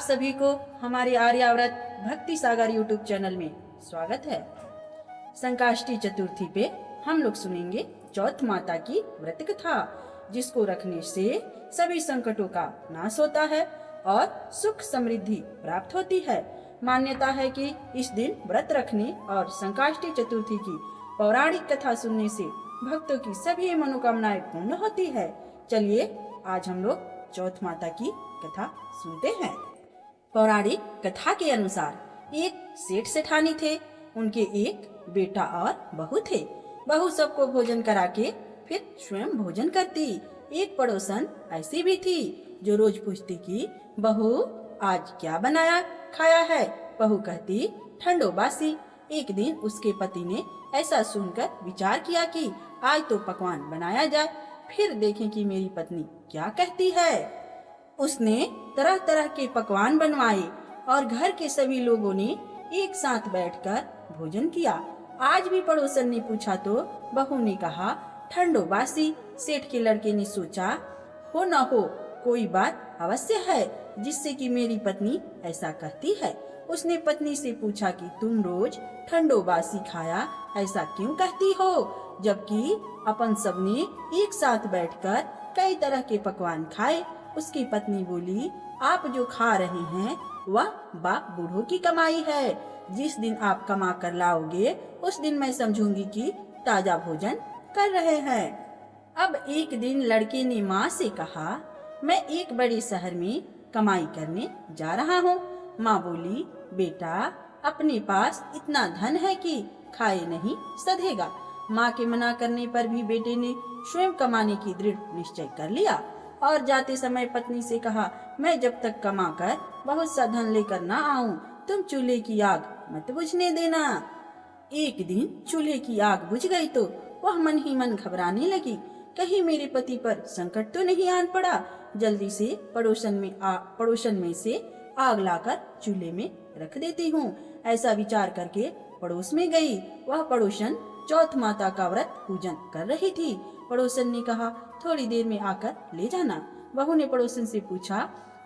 सभी को हमारे आर्याव्रत भक्ति सागर यूट्यूब चैनल में स्वागत है। संकाष्टी चतुर्थी पे हम लोग सुनेंगे चौथ माता की व्रत कथा, जिसको रखने से सभी संकटों का नाश होता है और सुख समृद्धि प्राप्त होती है। मान्यता है कि इस दिन व्रत रखने और संकाष्टी चतुर्थी की पौराणिक कथा सुनने से भक्तों की सभी मनोकामनाएं पूर्ण होती है। चलिए आज हम लोग चौथ माता की कथा सुनते हैं। पौराणिक कथा के अनुसार एक सेठ सेठानी थे। उनके एक बेटा और बहू थे। बहू सबको भोजन करा के फिर स्वयं भोजन करती। एक पड़ोसन ऐसी भी थी जो रोज पूछती कि बहू आज क्या बनाया खाया है। बहू कहती ठंडो बासी। एक दिन उसके पति ने ऐसा सुनकर विचार किया कि आज तो पकवान बनाया जाए, फिर देखें कि मेरी पत्नी क्या कहती है। उसने तरह तरह के पकवान बनवाए और घर के सभी लोगों ने एक साथ बैठकर भोजन किया। आज भी पड़ोसन ने पूछा तो बहू ने कहा ठंडो बासी। सेठ के लड़के ने सोचा हो न हो कोई बात अवश्य है जिससे कि मेरी पत्नी ऐसा कहती है। उसने पत्नी से पूछा कि तुम रोज ठंडो बासी खाया ऐसा क्यों कहती हो, जबकि अपन सबने एक साथ बैठकर कई तरह के पकवान खाए। उसकी पत्नी बोली आप जो खा रहे हैं वह बाप बूढ़ों की कमाई है। जिस दिन आप कमा कर लाओगे उस दिन मैं समझूंगी कि ताजा भोजन कर रहे हैं। अब एक दिन लड़के ने माँ से कहा मैं एक बड़े शहर में कमाई करने जा रहा हूँ। माँ बोली बेटा अपने पास इतना धन है कि खाए नहीं सधेगा। माँ के मना करने पर भी बेटे ने स्वयं कमाने की दृढ़ निश्चय कर लिया और जाते समय पत्नी से कहा मैं जब तक कमा कर बहुत सा धन लेकर ना आऊं तुम चूल्हे की आग मत बुझने देना। एक दिन चूल्हे की आग बुझ गई तो वह मन ही मन घबराने लगी, कहीं मेरे पति पर संकट तो नहीं आन पड़ा। जल्दी से पड़ोसन में से आग लाकर चूल्हे में रख देती हूँ। ऐसा विचार करके पड़ोस में गई। वह पड़ोसन चौथ माता का व्रत पूजन कर रही थी। पड़ोसन ने कहा थोड़ी देर में आकर ले जाना। बहू ने पड़ोसन से पूछा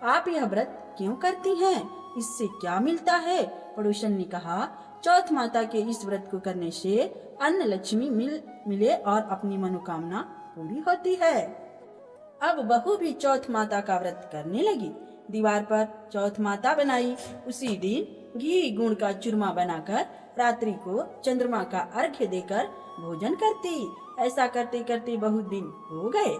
आप यह व्रत क्यों करती हैं, इससे क्या मिलता है। पड़ोसन ने कहा चौथ माता के इस व्रत को करने से अन्न लक्ष्मी मिले और अपनी मनोकामना पूरी होती है। अब बहू भी चौथ माता का व्रत करने लगी। दीवार पर चौथ माता बनाई। उसी दिन घी गुड़ का चूरमा बनाकर रात्रि को चंद्रमा का अर्घ्य देकर भोजन करती। ऐसा करते करते बहुत दिन हो गए।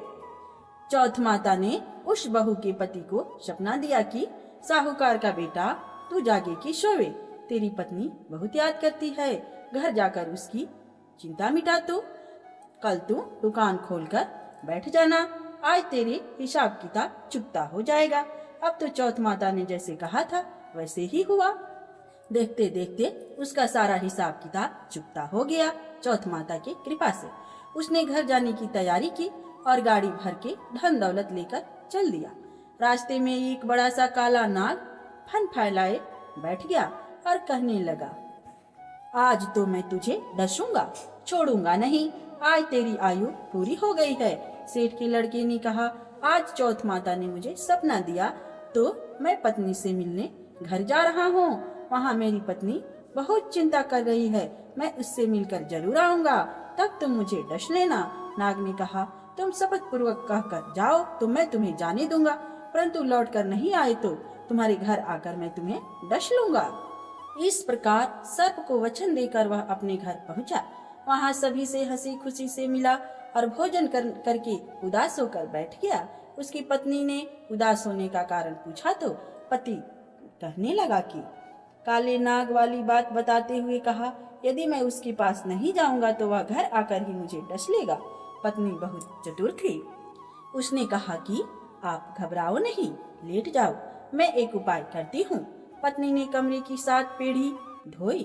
चौथ माता ने उस बहू के पति को सपना दिया कि साहूकार का बेटा तू जागे कि सोवे, तेरी पत्नी बहुत याद करती है, घर जाकर उसकी चिंता मिटा तो कल तू दुकान खोलकर बैठ जाना, आज तेरे हिसाब किताब चुकता हो जाएगा। अब तो चौथ माता ने जैसे कहा था वैसे ही हुआ। देखते देखते उसका सारा हिसाब किताब चुकता हो गया। चौथ माता की कृपा से उसने घर जाने की तैयारी की और गाड़ी भर के धन दौलत लेकर चल दिया। रास्ते में एक बड़ा सा काला नाग फन फैलाए बैठ गया और कहने लगा आज तो मैं तुझे डसूंगा, छोड़ूंगा नहीं, आज तेरी आयु पूरी हो गई है। सेठ के लड़के ने कहा आज चौथ माता ने मुझे सपना दिया तो मैं पत्नी से मिलने घर जा रहा हूँ। वहाँ मेरी पत्नी बहुत चिंता कर रही है, मैं उससे मिलकर जरूर आऊंगा, तब तुम मुझे डस लेना। नाग ने कहा तुम शपथ पूर्वक कहकर जाओ तो मैं तुम्हें जाने दूंगा, परंतु लौट कर नहीं आए तो तुम्हारे घर आकर मैं तुम्हें डस लूंगा। इस प्रकार सर्प को वचन देकर वह अपने घर पहुंचा। वहाँ सभी से हंसी खुशी से मिला और भोजन करके उदास होकर बैठ गया। उसकी पत्नी ने उदास होने का कारण पूछा तो पति कहने लगा कि काले नाग वाली बात बताते हुए कहा यदि मैं उसके पास नहीं जाऊंगा तो वह घर आकर ही मुझे डस लेगा। पत्नी बहुत चतुर थी। उसने कहा कि आप घबराओ नहीं, लेट जाओ, मैं एक उपाय करती हूँ। पत्नी ने कमरे की 7 पेढ़ी धोई।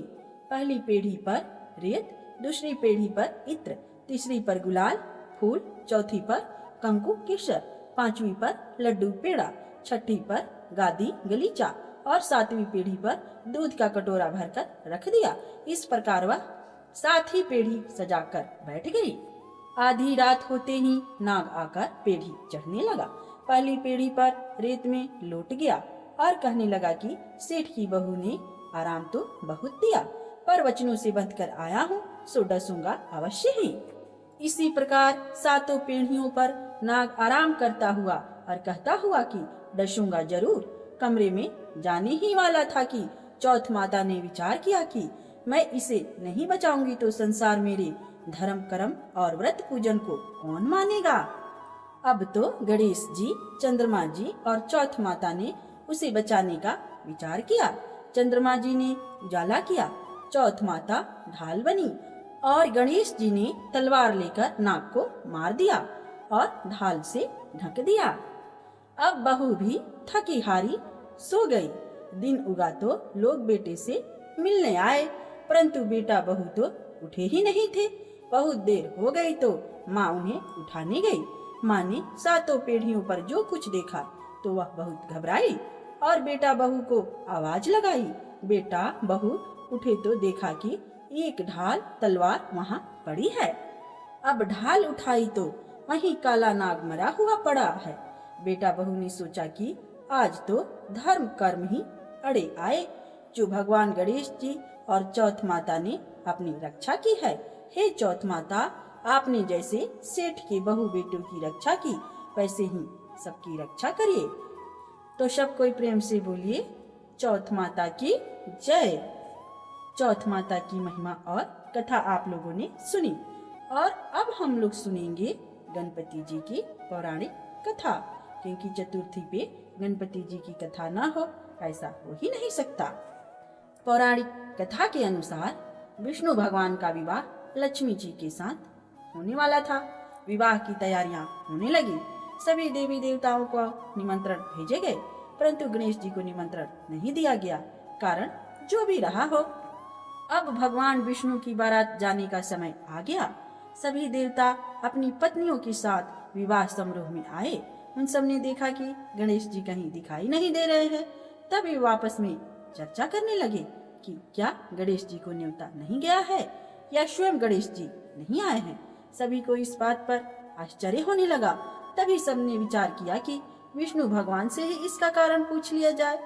पहली पेढ़ी पर रेत, दूसरी पेढ़ी पर इत्र, तीसरी पर गुलाल फूल, चौथी पर कंकु केसर, 5वीं पर लड्डू पेड़ा, 6ठी पर गादी गलीचा और 7वीं पेढ़ी पर दूध का कटोरा भरकर रख दिया। इस प्रकार वह 7 ही पेढ़ी सजाकर बैठ गई। आधी रात होते ही नाग आकर पेढ़ी चढ़ने लगा। पहली पेढ़ी पर रेत में लौट गया, और कहने लगा कि सेठ की बहू ने आराम तो बहुत दिया, पर वचनों से बंध कर आया हूँ, सो डसूंगा अवश्य ही। इसी प्रकार सातों पीढ़ियों पर नाग आराम करता हुआ और कहता हुआ कि डसूंगा जरूर, कमरे में जाने ही वाला था कि चौथ माता ने विचार किया कि मैं इसे नहीं बचाऊंगी तो संसार मेरे धर्म कर्म और व्रत पूजन को कौन मानेगा। अब तो गणेश जी, चंद्रमा जी और चौथ माता ने उसे बचाने का विचार किया। चंद्रमा जी ने उजाला किया, चौथ माता ढाल बनी और गणेश जी ने तलवार लेकर नाग को मार दिया और ढाल से ढक दिया। अब बहू भी थकी हारी सो गई। दिन उगा तो लोग बेटे से मिलने आए, परंतु बेटा बहू तो उठे ही नहीं थे। बहुत देर हो गई तो माँ उन्हें उठाने गई। माँ ने सातों पीढ़ियों पर जो कुछ देखा तो वह बहुत घबराई और बेटा बहू को आवाज लगाई। बेटा बहू उठे तो देखा कि एक ढाल तलवार वहाँ पड़ी है। अब ढाल उठाई तो वहीं काला नाग मरा हुआ पड़ा है। बेटा बहू ने सोचा कि आज तो धर्म कर्म ही अड़े आए, जो भगवान गणेश जी और चौथ माता ने अपनी रक्षा की है। हे चौथ माता, आपने जैसे सेठ के बहू बेटों की रक्षा की, वैसे ही सबकी रक्षा करिए। तो सब कोई प्रेम से बोलिए, चौथ माता की जय। चौथ माता की महिमा और कथा आप लोगों ने सुनी, और अब हम लोग सुनेंगे गणपति जी की पौराणिक कथा, क्योंकि चतुर्थी पे गणपति जी की कथा ना हो ऐसा हो ही नहीं सकता। पौराणिक कथा के अनुसार विष्णु भगवान का विवाह लक्ष्मी जी के साथ होने वाला था। विवाह की तैयारियां होने लगी। सभी देवी देवताओं को निमंत्रण भेजे गए, परंतु गणेश जी को निमंत्रण नहीं दिया गया। कारण जो भी रहा हो, अब भगवान विष्णु की बारात जाने का समय आ गया। सभी देवता अपनी पत्नियों के साथ विवाह समारोह में आए। उन सब ने देखा कि गणेश जी कहीं दिखाई नहीं दे रहे हैं। तभी वापस में चर्चा करने लगे कि क्या गणेश जी को न्योता नहीं गया है या स्वयं गणेश जी नहीं आए हैं। सभी को इस बात पर आश्चर्य होने लगा। तभी सबने विचार किया कि विष्णु भगवान से ही इसका कारण पूछ लिया जाए।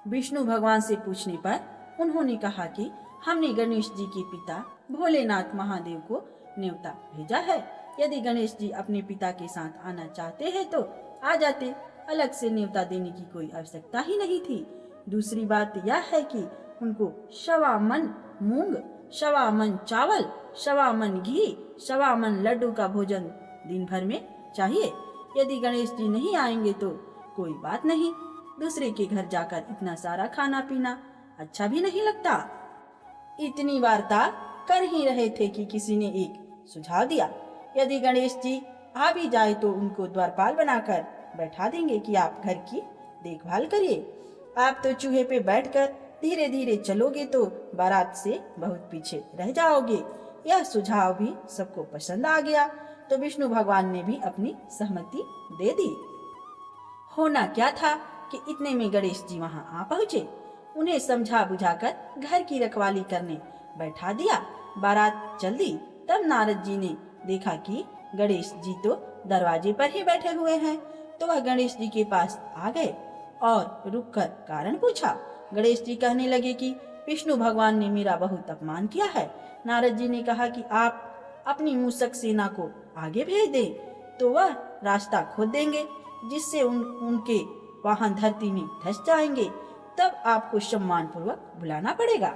विष्णु भगवान से पूछने पर उन्होंने कहा कि हमने गणेश जी के पिता भोलेनाथ महादेव को न्योता भेजा है। यदि गणेश जी अपने पिता के साथ आना चाहते हैं तो आ जाते, अलग से न्योता देने की कोई आवश्यकता ही नहीं थी। दूसरी बात यह है कि उनको 1.25 मन मूंग, 1.25 मन चावल, 1.25 मन घी, 1.25 मन लड्डू का भोजन दिन भर में चाहिए। यदि गणेश जी नहीं आएंगे तो कोई बात नहीं, दूसरे के घर जाकर इतना सारा खाना पीना अच्छा भी नहीं लगता। इतनी वार्ता कर ही रहे थे कि किसी ने एक सुझाव दिया, यदि गणेश जी आ भी जाए तो उनको द्वारपाल बनाकर बैठा देंगे कि आप घर की देखभाल करिए। आप तो चूहे पे बैठकर धीरे धीरे चलोगे तो बारात से बहुत पीछे रह जाओगे। यह सुझाव भी सबको पसंद आ गया, तो विष्णु भगवान ने भी अपनी सहमति दे दी। होना क्या था कि इतने में गणेश जी वहां आ पहुँचे। उन्हें समझा बुझाकर घर की रखवाली करने बैठा दिया। बारात चल दी। तब नारद जी ने देखा कि गणेश जी तो दरवाजे पर ही बैठे हुए हैं, तो वह गणेश जी के पास आ गए और रुककर कारण पूछा। गणेश जी कहने लगे कि विष्णु भगवान ने मेरा बहुत अपमान किया है। नारद जी ने कहा कि आप अपनी मूषक सेना को आगे भेज दें तो वह रास्ता खोद देंगे, जिससे उनके वाहन धरती में धंस जाएंगे। तब आपको सम्मान पूर्वक बुलाना पड़ेगा।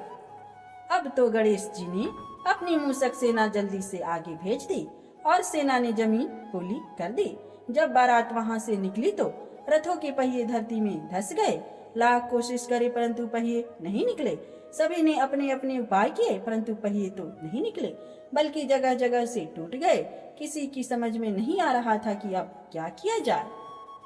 अब तो गणेश जी ने अपनी मूषक सेना जल्दी से आगे भेज दी और सेना ने जमीन पोली कर दी। जब बारात वहां से निकली तो रथों के पहिए धरती में धंस गए। लाख कोशिश करे परंतु पहिए नहीं निकले। सभी ने अपने अपने उपाय किए परंतु पहिए तो नहीं निकले, बल्कि जगह जगह से टूट गए। किसी की समझ में नहीं आ रहा था कि अब क्या किया जाए।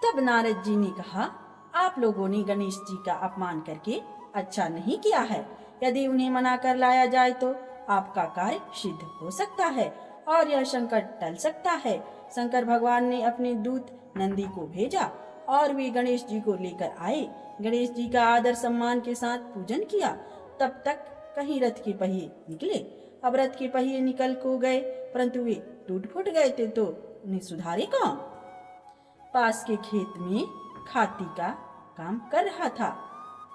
तब नारद जी ने कहा, आप लोगों ने गणेश जी का अपमान करके अच्छा नहीं किया है। यदि उन्हें मना कर लाया जाए तो आपका कार्य सिद्ध हो सकता है और यह संकट टल सकता है। शंकर भगवान ने अपने दूत नंदी को भेजा और वे गणेश जी को लेकर आए। गणेश जी का आदर सम्मान के साथ पूजन किया। तब तक कहीं रथ के पहिए निकले। अब रथ के पहिए निकल को गए परंतु वे टूट फूट गए थे, तो उन्हें सुधारे कौन। पास के खेत में खाती का काम कर रहा था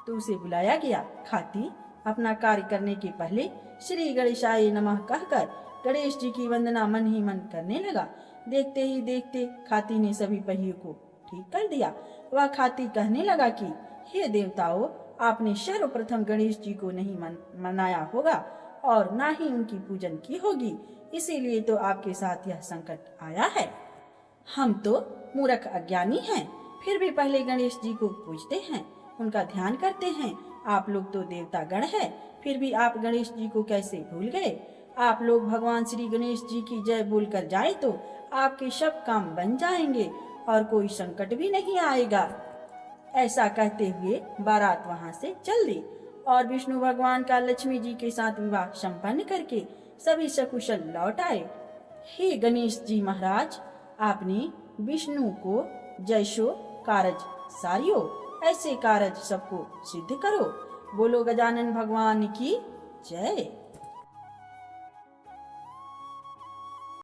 तो उसे बुलाया गया। खाती अपना कार्य करने के पहले श्री गणेशाय नमः कहकर गणेश जी की वंदना मन ही मन करने लगा। देखते ही देखते खाती ने सभी पहियों को ठीक कर दिया। वह खाती कहने लगा कि हे देवताओं, आपने सर्वप्रथम गणेश जी को नहीं मनाया होगा और ना ही उनकी पूजन की होगी, इसीलिए तो आपके साथ यह संकट आया है। हम तो मूर्ख अज्ञानी हैं, फिर भी पहले गणेश जी को पूजते हैं, उनका ध्यान करते हैं। आप लोग तो देवता गण है, फिर भी आप गणेश जी को कैसे भूल गए? आप लोग भगवान श्री गणेश जी की जय बोलकर जाए तो आपके सब काम बन जाएंगे और कोई संकट भी नहीं आएगा। ऐसा कहते हुए बारात वहां से चल दी और विष्णु भगवान का लक्ष्मी जी के साथ विवाह संपन्न करके सभी सकुशल लौट आए। हे गणेश जी महाराज, आपने विष्णु को जैसो कारज सारियो, ऐसे कारज सबको सिद्ध करो। बोलो गजानन भगवान की जय।